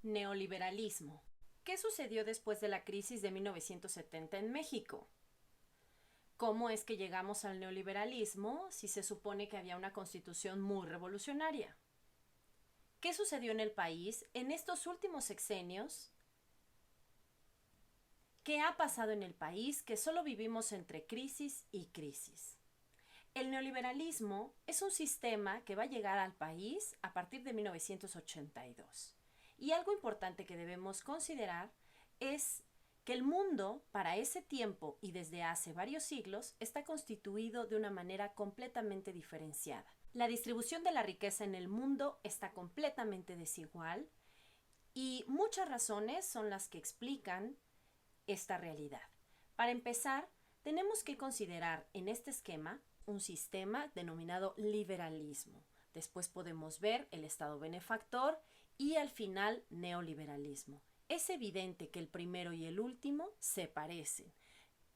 Neoliberalismo. ¿Qué sucedió después de la crisis de 1970 en México? ¿Cómo es que llegamos al neoliberalismo si se supone que había una constitución muy revolucionaria? ¿Qué sucedió en el país en estos últimos sexenios? ¿Qué ha pasado en el país que solo vivimos entre crisis y crisis? El neoliberalismo es un sistema que va a llegar al país a partir de 1982. Y algo importante que debemos considerar es que el mundo para ese tiempo y desde hace varios siglos está constituido de una manera completamente diferenciada. La distribución de la riqueza en el mundo está completamente desigual y muchas razones son las que explican esta realidad. Para empezar, tenemos que considerar en este esquema un sistema denominado liberalismo. Después podemos ver el Estado benefactor y al final neoliberalismo. Es evidente que el primero y el último se parecen.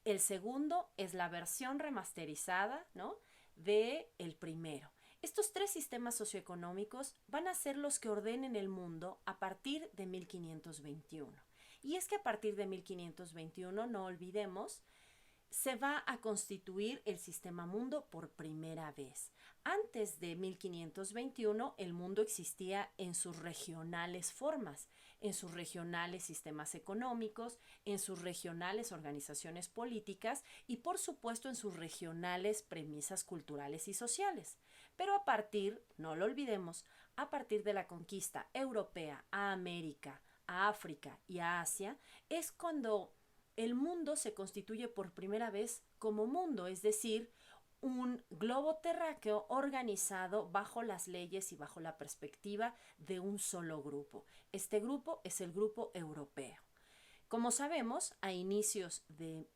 El segundo es la versión remasterizada, ¿no?, de el primero. Estos tres sistemas socioeconómicos van a ser los que ordenen el mundo a partir de 1521. Y es que a partir de 1521, no olvidemos, se va a constituir el sistema mundo por primera vez. Antes de 1521, el mundo existía en sus regionales formas, en sus regionales sistemas económicos, en sus regionales organizaciones políticas y, por supuesto, en sus regionales premisas culturales y sociales. Pero a partir, no lo olvidemos, a partir de la conquista europea a América, a África y a Asia, es cuando el mundo se constituye por primera vez como mundo, es decir, un globo terráqueo organizado bajo las leyes y bajo la perspectiva de un solo grupo. Este grupo es el grupo europeo. Como sabemos, a inicios de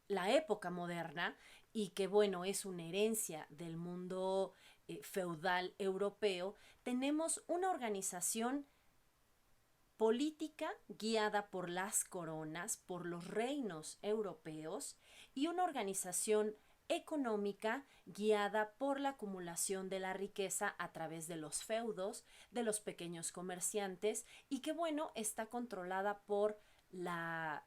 la época moderna, y que bueno, es una herencia del mundo feudal europeo, tenemos una organización política guiada por las coronas, por los reinos europeos, y una organización económica guiada por la acumulación de la riqueza a través de los feudos, de los pequeños comerciantes, y que bueno, está controlada por la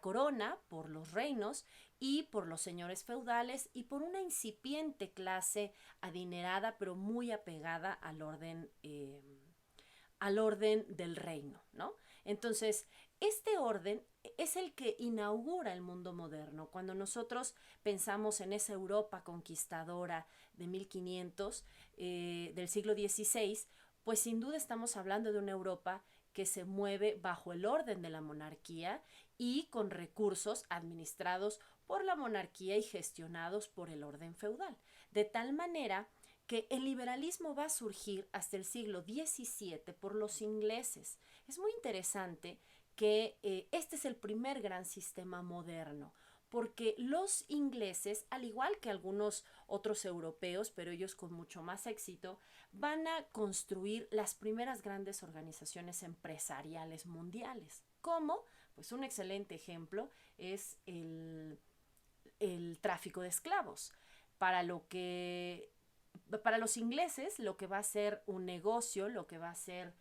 corona, por los reinos y por los señores feudales y por una incipiente clase adinerada pero muy apegada al orden del reino, ¿no? Entonces, este orden es el que inaugura el mundo moderno. Cuando nosotros pensamos en esa Europa conquistadora de 1500, del siglo XVI, pues sin duda estamos hablando de una Europa que se mueve bajo el orden de la monarquía y con recursos administrados por la monarquía y gestionados por el orden feudal. De tal manera que el liberalismo va a surgir hasta el siglo XVII por los ingleses. Es muy interesante que este es el primer gran sistema moderno, porque los ingleses, al igual que algunos otros europeos, pero ellos con mucho más éxito, van a construir las primeras grandes organizaciones empresariales mundiales. ¿Cómo? Pues un excelente ejemplo es el tráfico de esclavos. Para lo que para los ingleses, lo que va a ser un negocio, lo que va a ser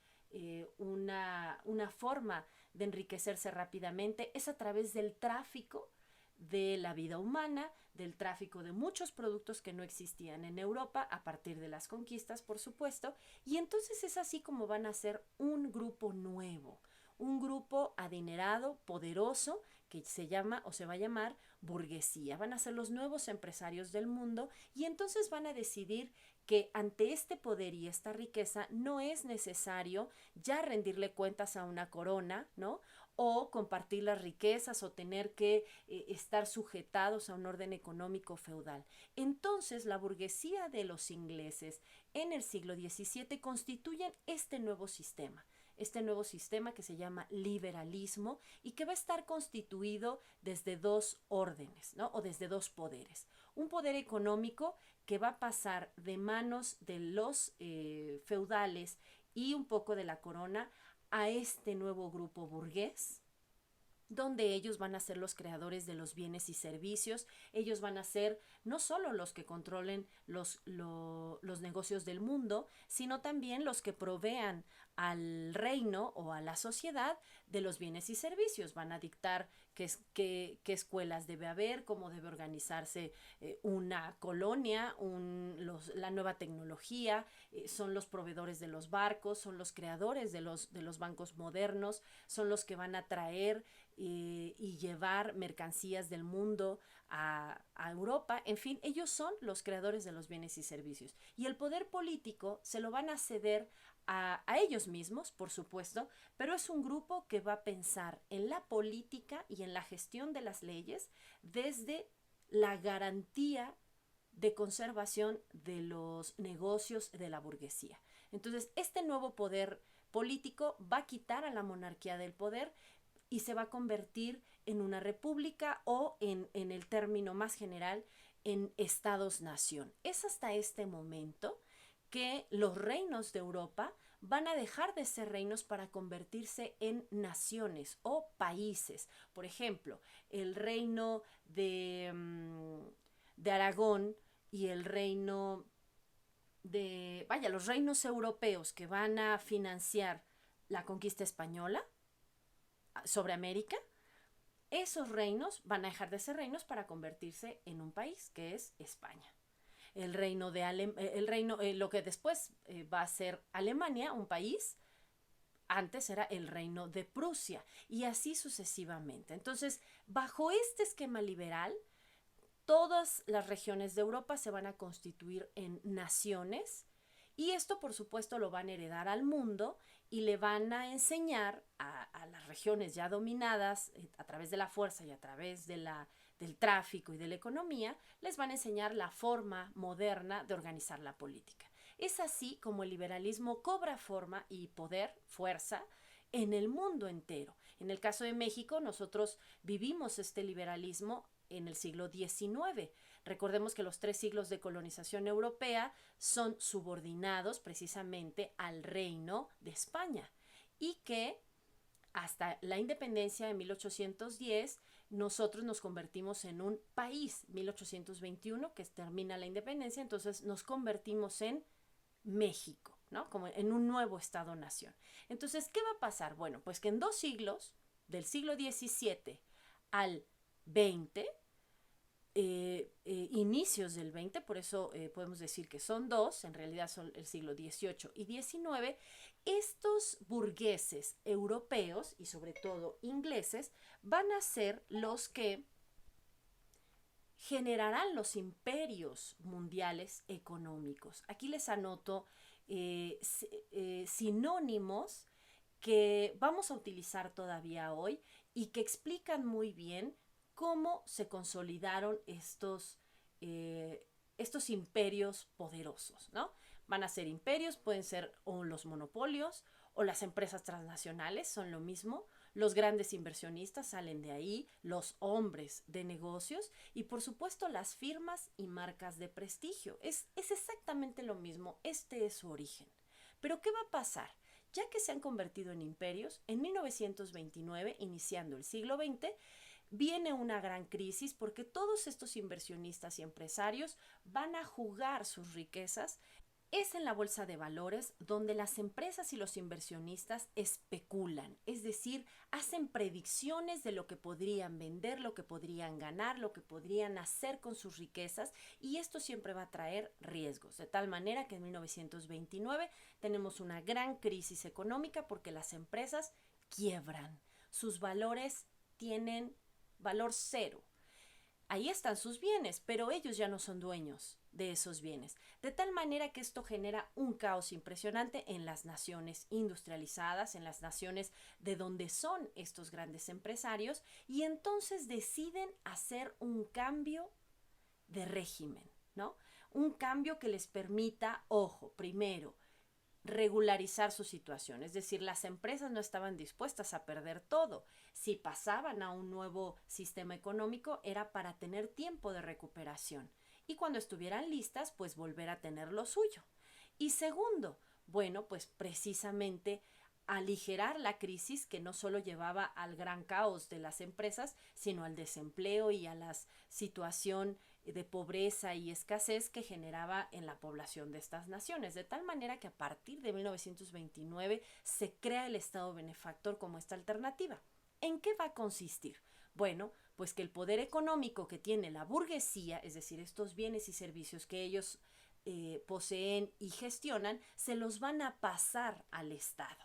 una forma de enriquecerse rápidamente, es a través del tráfico de la vida humana, del tráfico de muchos productos que no existían en Europa a partir de las conquistas, por supuesto, y entonces es así como van a ser un grupo nuevo, un grupo adinerado, poderoso, que se llama o se va a llamar burguesía. Van a ser los nuevos empresarios del mundo y entonces van a decidir que ante este poder y esta riqueza no es necesario ya rendirle cuentas a una corona, ¿no?, o compartir las riquezas o tener que estar sujetados a un orden económico feudal. Entonces la burguesía de los ingleses en el siglo XVII constituyen este nuevo sistema que se llama liberalismo y que va a estar constituido desde dos órdenes, ¿no?, o desde dos poderes. Un poder económico que va a pasar de manos de los feudales y un poco de la corona a este nuevo grupo burgués, donde ellos van a ser los creadores de los bienes y servicios. Ellos van a ser no solo los que controlen los negocios del mundo, sino también los que provean al reino o a la sociedad de los bienes y servicios. Van a dictar qué escuelas debe haber, cómo debe organizarse una colonia, la nueva tecnología. Son los proveedores de los barcos, son los creadores de los bancos modernos, son los que van a traer y llevar mercancías del mundo a Europa. En fin, ellos son los creadores de los bienes y servicios. Y el poder político se lo van a ceder a ellos mismos, por supuesto, pero es un grupo que va a pensar en la política y en la gestión de las leyes desde la garantía de conservación de los negocios de la burguesía. Entonces, este nuevo poder político va a quitar a la monarquía del poder y se va a convertir en una república o en el término más general, en estados-nación. Es hasta este momento que los reinos de Europa van a dejar de ser reinos para convertirse en naciones o países. Por ejemplo, el reino de Aragón y el reino los reinos europeos que van a financiar la conquista española sobre América, esos reinos van a dejar de ser reinos para convertirse en un país, que es España. El reino lo que después va a ser Alemania, un país, antes era el reino de Prusia, y así sucesivamente. Entonces, bajo este esquema liberal, todas las regiones de Europa se van a constituir en naciones, y esto, por supuesto, lo van a heredar al mundo y le van a enseñar a las regiones ya dominadas a través de la fuerza y a través del tráfico y de la economía, les van a enseñar la forma moderna de organizar la política. Es así como el liberalismo cobra forma y poder, fuerza, en el mundo entero. En el caso de México, nosotros vivimos este liberalismo en el siglo XIX. Recordemos que los 3 siglos de colonización europea son subordinados precisamente al reino de España y que hasta la independencia de 1810 nosotros nos convertimos en un país. 1821, que termina la independencia, entonces nos convertimos en México, ¿no? Como en un nuevo estado-nación. Entonces, ¿qué va a pasar? Bueno, pues que en 2 siglos, del siglo XVII al XX, inicios del 20, por eso podemos decir que son 2, en realidad son el siglo XVIII y XIX, estos burgueses europeos y sobre todo ingleses van a ser los que generarán los imperios mundiales económicos. Aquí les anoto sinónimos que vamos a utilizar todavía hoy y que explican muy bien cómo se consolidaron estos imperios poderosos, ¿no? Van a ser imperios, pueden ser o los monopolios o las empresas transnacionales, son lo mismo. Los grandes inversionistas salen de ahí, los hombres de negocios y por supuesto las firmas y marcas de prestigio. Es exactamente lo mismo, este es su origen. Pero ¿qué va a pasar? Ya que se han convertido en imperios, en 1929, iniciando el siglo XX, viene una gran crisis porque todos estos inversionistas y empresarios van a jugar sus riquezas. Es en la bolsa de valores donde las empresas y los inversionistas especulan, es decir, hacen predicciones de lo que podrían vender, lo que podrían ganar, lo que podrían hacer con sus riquezas, y esto siempre va a traer riesgos, de tal manera que en 1929 tenemos una gran crisis económica porque las empresas quiebran, sus valores tienen valor cero. Ahí están sus bienes, pero ellos ya no son dueños de esos bienes. De tal manera que esto genera un caos impresionante en las naciones industrializadas, en las naciones de donde son estos grandes empresarios, y entonces deciden hacer un cambio de régimen, ¿no? Un cambio que les permita, ojo, primero, regularizar su situación, es decir, las empresas no estaban dispuestas a perder todo. Si pasaban a un nuevo sistema económico era para tener tiempo de recuperación y cuando estuvieran listas pues volver a tener lo suyo. Y segundo, bueno, pues precisamente aligerar la crisis que no solo llevaba al gran caos de las empresas, sino al desempleo y a la situación de pobreza y escasez que generaba en la población de estas naciones, de tal manera que a partir de 1929 se crea el Estado benefactor como esta alternativa. ¿En qué va a consistir? Bueno, pues que el poder económico que tiene la burguesía, es decir, estos bienes y servicios que ellos poseen y gestionan, se los van a pasar al Estado.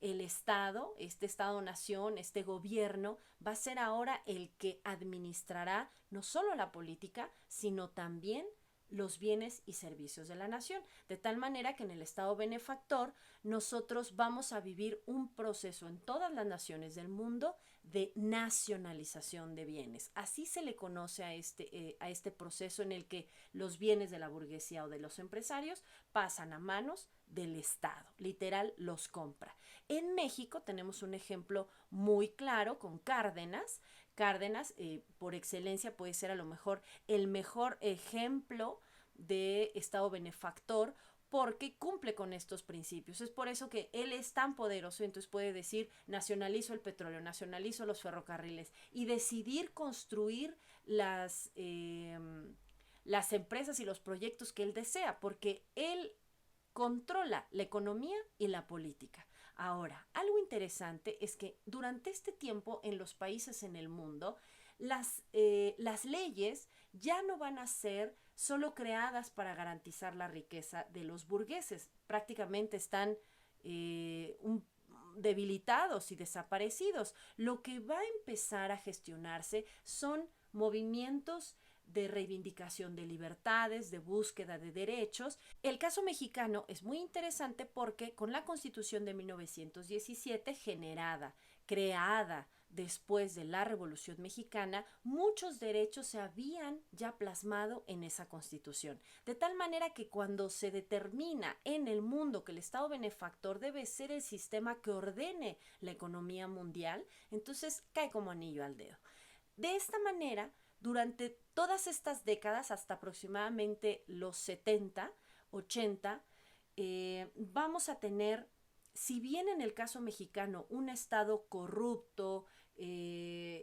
El Estado, este Estado-nación, este gobierno, va a ser ahora el que administrará no solo la política, sino también los bienes y servicios de la nación. De tal manera que en el Estado benefactor nosotros vamos a vivir un proceso en todas las naciones del mundo de nacionalización de bienes. Así se le conoce a este proceso en el que los bienes de la burguesía o de los empresarios pasan a manos del Estado. Literal, los compra. En México tenemos un ejemplo muy claro con Cárdenas. Cárdenas, por excelencia, puede ser a lo mejor el mejor ejemplo de Estado benefactor porque cumple con estos principios. Es por eso que él es tan poderoso, entonces puede decir, nacionalizo el petróleo, nacionalizo los ferrocarriles y decidir construir las empresas y los proyectos que él desea, porque él controla la economía y la política. Ahora, algo interesante es que durante este tiempo en los países en el mundo, las leyes ya no van a ser solo creadas para garantizar la riqueza de los burgueses. Prácticamente están debilitados y desaparecidos. Lo que va a empezar a gestionarse son movimientos de reivindicación de libertades, de búsqueda de derechos. El caso mexicano es muy interesante porque con la Constitución de 1917, creada después de la Revolución Mexicana, muchos derechos se habían ya plasmado en esa Constitución. De tal manera que cuando se determina en el mundo que el Estado benefactor debe ser el sistema que ordene la economía mundial, entonces cae como anillo al dedo. De esta manera, durante todas estas décadas, hasta aproximadamente los 70, 80, vamos a tener, si bien en el caso mexicano, un Estado corrupto,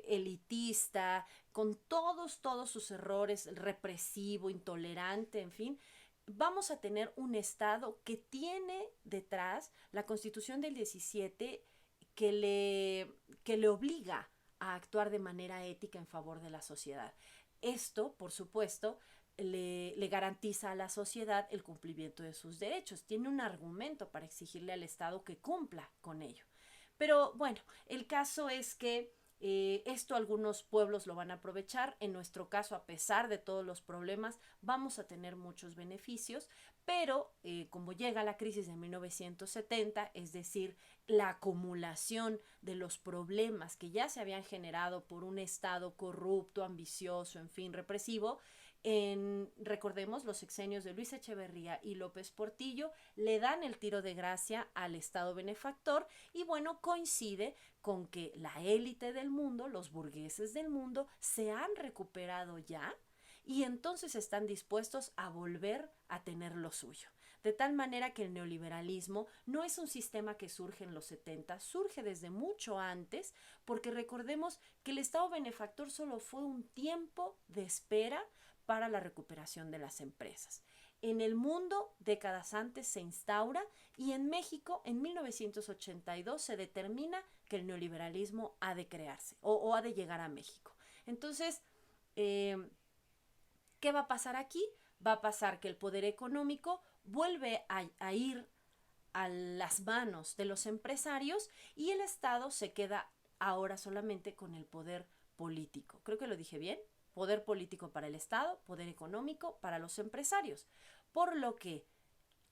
elitista, con todos sus errores, represivo, intolerante, en fin, vamos a tener un Estado que tiene detrás la Constitución del 17 que le obliga a actuar de manera ética en favor de la sociedad. Esto, por supuesto, le garantiza a la sociedad el cumplimiento de sus derechos. Tiene un argumento para exigirle al Estado que cumpla con ello. Pero bueno, el caso es que esto algunos pueblos lo van a aprovechar. En nuestro caso, a pesar de todos los problemas, vamos a tener muchos beneficios, pero como llega la crisis de 1970, es decir, la acumulación de los problemas que ya se habían generado por un Estado corrupto, ambicioso, en fin, represivo, recordemos, los sexenios de Luis Echeverría y López Portillo le dan el tiro de gracia al Estado benefactor y bueno, coincide con que la élite del mundo, los burgueses del mundo, se han recuperado ya y entonces están dispuestos a volver a tener lo suyo. De tal manera que el neoliberalismo no es un sistema que surge en los 70, surge desde mucho antes, porque recordemos que el Estado benefactor solo fue un tiempo de espera para la recuperación de las empresas. En el mundo, décadas antes se instaura y en México, en 1982, se determina que el neoliberalismo ha de crearse o ha de llegar a México. Entonces, ¿qué va a pasar aquí? Va a pasar que el poder económico vuelve a ir a las manos de los empresarios y el Estado se queda ahora solamente con el poder político. Creo que lo dije bien. Poder político para el Estado, poder económico para los empresarios. Por lo que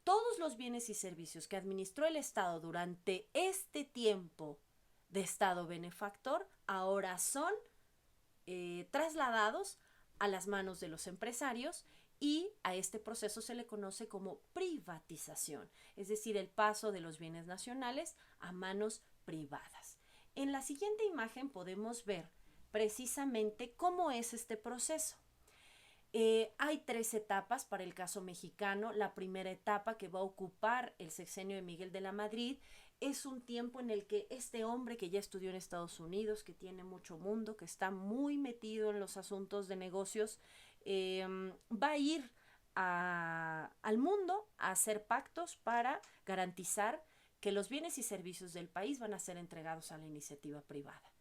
todos los bienes y servicios que administró el Estado durante este tiempo de Estado benefactor ahora son trasladados a las manos de los empresarios y a este proceso se le conoce como privatización, es decir, el paso de los bienes nacionales a manos privadas. En la siguiente imagen podemos ver precisamente cómo es este proceso. Hay 3 etapas para el caso mexicano. La primera etapa, que va a ocupar el sexenio de Miguel de la Madrid, es un tiempo en el que este hombre que ya estudió en Estados Unidos, que tiene mucho mundo, que está muy metido en los asuntos de negocios, va a ir al mundo a hacer pactos para garantizar que los bienes y servicios del país van a ser entregados a la iniciativa privada.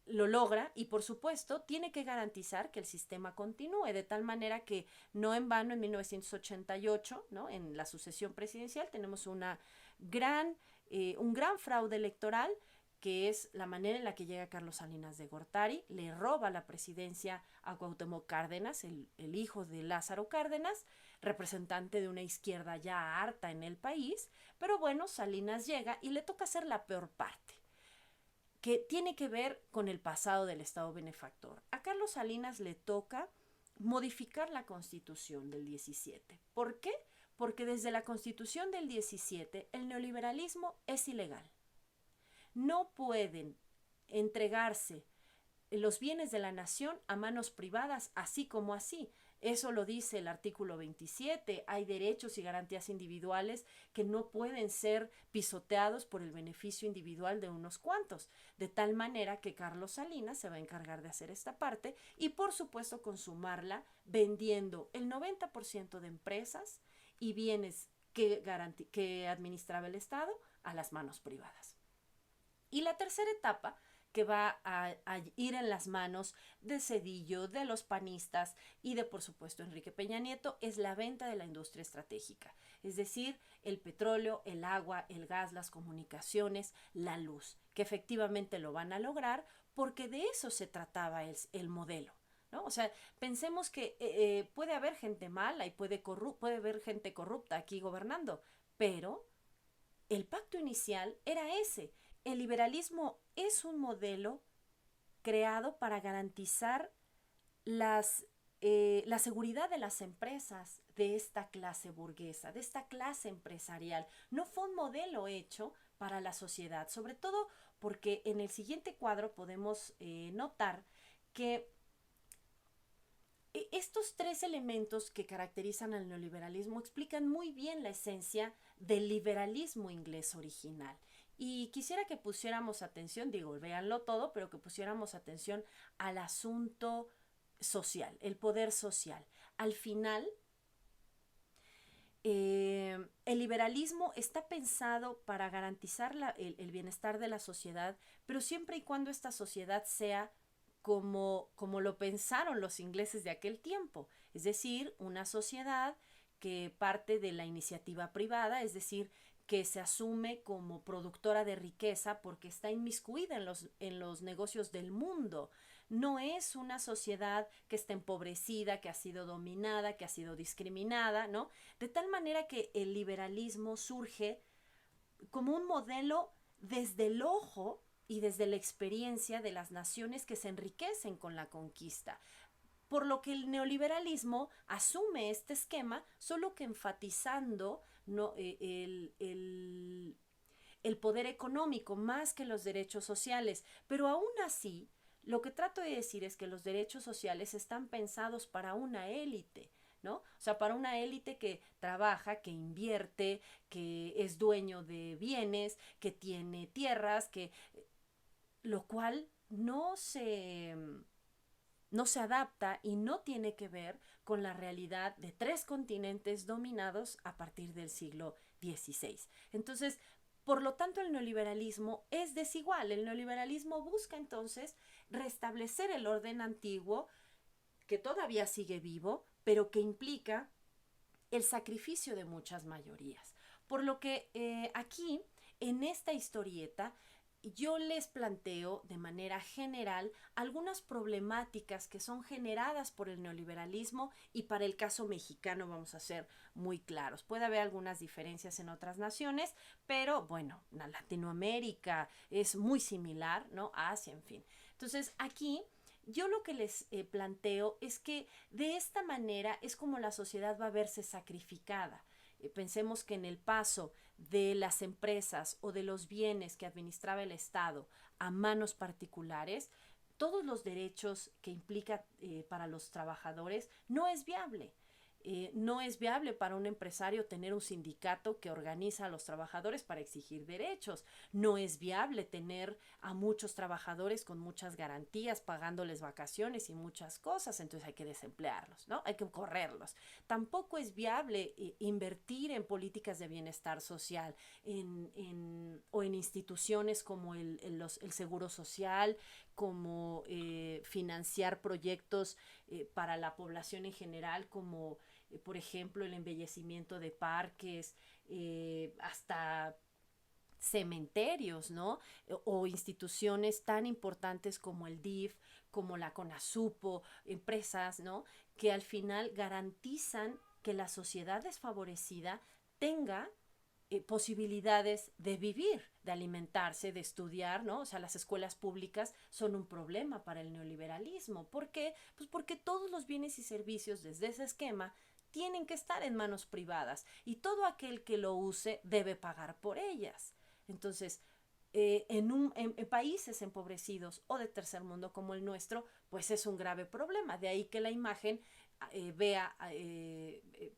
Lo logra y por supuesto tiene que garantizar que el sistema continúe, de tal manera que no en vano en 1988, ¿no? En la sucesión presidencial tenemos un gran fraude electoral, que es la manera en la que llega Carlos Salinas de Gortari, le roba la presidencia a Cuauhtémoc Cárdenas, el hijo de Lázaro Cárdenas, representante de una izquierda ya harta en el país, pero bueno, Salinas llega y le toca hacer la peor parte, que tiene que ver con el pasado del Estado benefactor. A Carlos Salinas le toca modificar la Constitución del 17. ¿Por qué? Porque desde la Constitución del 17 el neoliberalismo es ilegal. No pueden entregarse los bienes de la nación a manos privadas así como así. Eso lo dice el artículo 27. Hay derechos y garantías individuales que no pueden ser pisoteados por el beneficio individual de unos cuantos. De tal manera que Carlos Salinas se va a encargar de hacer esta parte y por supuesto consumarla vendiendo el 90% de empresas y bienes que administraba el Estado a las manos privadas. Y la tercera etapa, que va a ir en las manos de Zedillo, de los panistas y de, por supuesto, Enrique Peña Nieto, es la venta de la industria estratégica. Es decir, el petróleo, el agua, el gas, las comunicaciones, la luz, que efectivamente lo van a lograr porque de eso se trataba el modelo, ¿no? O sea, pensemos que puede haber gente mala y puede haber gente corrupta aquí gobernando, pero el pacto inicial era ese. El liberalismo es un modelo creado para garantizar la seguridad de las empresas de esta clase burguesa, de esta clase empresarial. No fue un modelo hecho para la sociedad, sobre todo porque en el siguiente cuadro podemos notar que estos tres elementos que caracterizan al neoliberalismo explican muy bien la esencia del liberalismo inglés original. Y quisiera que pusiéramos atención, digo, véanlo todo, pero que pusiéramos atención al asunto social, el poder social. Al final, el liberalismo está pensado para garantizar el bienestar de la sociedad, pero siempre y cuando esta sociedad sea como lo pensaron los ingleses de aquel tiempo, es decir, una sociedad que parte de la iniciativa privada, es decir, que se asume como productora de riqueza porque está inmiscuida en los negocios del mundo. No es una sociedad que está empobrecida, que ha sido dominada, que ha sido discriminada, ¿no? De tal manera que el liberalismo surge como un modelo desde el ojo y desde la experiencia de las naciones que se enriquecen con la conquista. Por lo que el neoliberalismo asume este esquema, solo que enfatizando, ¿no? el poder económico más que los derechos sociales. Pero aún así, lo que trato de decir es que los derechos sociales están pensados para una élite, ¿no? O sea, para una élite que trabaja, que invierte, que es dueño de bienes, que tiene tierras, lo cual no se adapta y no tiene que ver con la realidad de 3 continentes dominados a partir del siglo XVI. Entonces, por lo tanto, el neoliberalismo es desigual. El neoliberalismo busca entonces restablecer el orden antiguo, que todavía sigue vivo, pero que implica el sacrificio de muchas mayorías. Por lo que aquí, en esta historieta, yo les planteo de manera general algunas problemáticas que son generadas por el neoliberalismo y para el caso mexicano vamos a ser muy claros. Puede haber algunas diferencias en otras naciones, pero bueno, Latinoamérica es muy similar, ¿no? Asia, en fin. Entonces aquí yo lo que les planteo es que de esta manera es como la sociedad va a verse sacrificada. Pensemos que en el paso de las empresas o de los bienes que administraba el Estado a manos particulares, todos los derechos que implica para los trabajadores no es viable. No es viable para un empresario tener un sindicato que organiza a los trabajadores para exigir derechos. No es viable tener a muchos trabajadores con muchas garantías, pagándoles vacaciones y muchas cosas. Entonces hay que desemplearlos, ¿no? Hay que correrlos. Tampoco es viable invertir en políticas de bienestar social o en instituciones como el Seguro Social, como financiar proyectos para la población en general, como por ejemplo el embellecimiento de parques, hasta cementerios, ¿no? O instituciones tan importantes como el DIF, como la CONASUPO, empresas, ¿no? Que al final garantizan que la sociedad desfavorecida tenga posibilidades de vivir, de alimentarse, de estudiar, ¿no? O sea, las escuelas públicas son un problema para el neoliberalismo. ¿Por qué? Pues porque todos los bienes y servicios desde ese esquema tienen que estar en manos privadas y todo aquel que lo use debe pagar por ellas. Entonces, en países empobrecidos o de tercer mundo como el nuestro, pues es un grave problema. De ahí que la imagen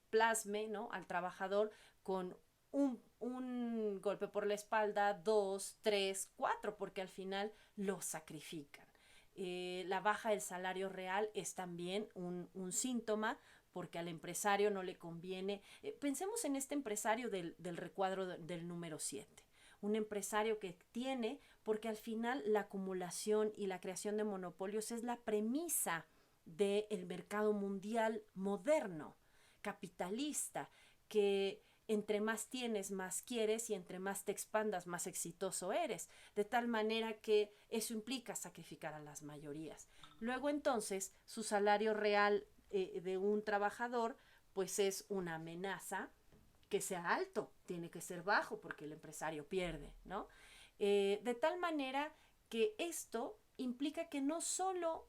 plasme, ¿no?, al trabajador con un golpe por la espalda, 2, 3, 4, porque al final lo sacrifican. La baja del salario real es también un síntoma, porque al empresario no le conviene. Pensemos en este empresario del recuadro del número 7. Un empresario que tiene, porque al final la acumulación y la creación de monopolios es la premisa del mercado mundial moderno, capitalista, que entre más tienes, más quieres, y entre más te expandas, más exitoso eres, de tal manera que eso implica sacrificar a las mayorías. Luego entonces su salario real de un trabajador pues es una amenaza. Que sea alto, tiene que ser bajo porque el empresario pierde, ¿no? De tal manera que esto implica que no solo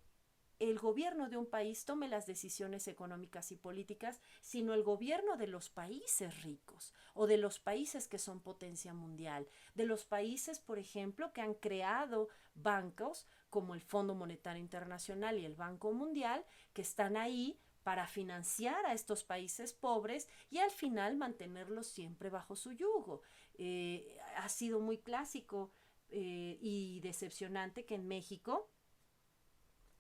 el gobierno de un país tome las decisiones económicas y políticas, sino el gobierno de los países ricos o de los países que son potencia mundial, de los países, por ejemplo, que han creado bancos como el Fondo Monetario Internacional y el Banco Mundial, que están ahí para financiar a estos países pobres y al final mantenerlos siempre bajo su yugo. Ha sido muy clásico y decepcionante que en México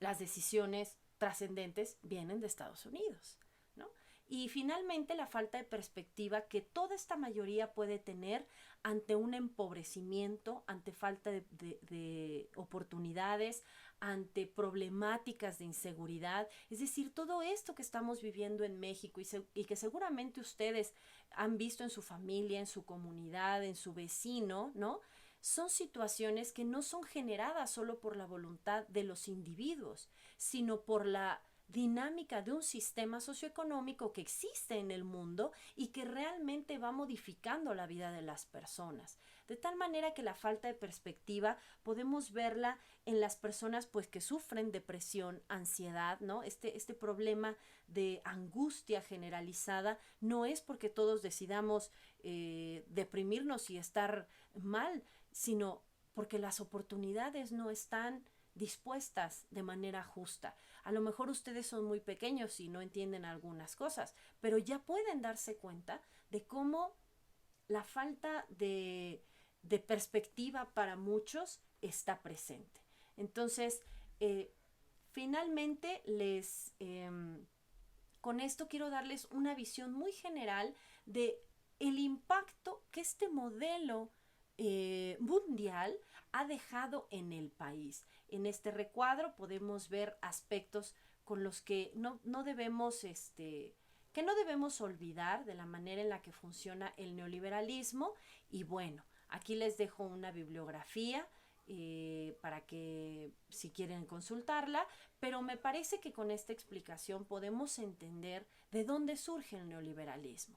las decisiones trascendentes vienen de Estados Unidos, ¿no? Y finalmente la falta de perspectiva que toda esta mayoría puede tener ante un empobrecimiento, ante falta de oportunidades, ante problemáticas de inseguridad. Es decir, todo esto que estamos viviendo en México y que seguramente ustedes han visto en su familia, en su comunidad, en su vecino, ¿no? Son situaciones que no son generadas solo por la voluntad de los individuos, sino por la dinámica de un sistema socioeconómico que existe en el mundo y que realmente va modificando la vida de las personas. De tal manera que la falta de perspectiva podemos verla en las personas pues que sufren depresión, ansiedad, ¿no? Este problema de angustia generalizada no es porque todos decidamos deprimirnos y estar mal, sino porque las oportunidades no están dispuestas de manera justa. A lo mejor ustedes son muy pequeños y no entienden algunas cosas, pero ya pueden darse cuenta de cómo la falta de perspectiva para muchos está presente. Entonces, finalmente con esto quiero darles una visión muy general de el impacto que este modelo mundial ha dejado en el país. En este recuadro podemos ver aspectos con los que no debemos que no debemos olvidar de la manera en la que funciona el neoliberalismo. Y bueno, aquí les dejo una bibliografía para que si quieren consultarla, pero me parece que con esta explicación podemos entender de dónde surge el neoliberalismo.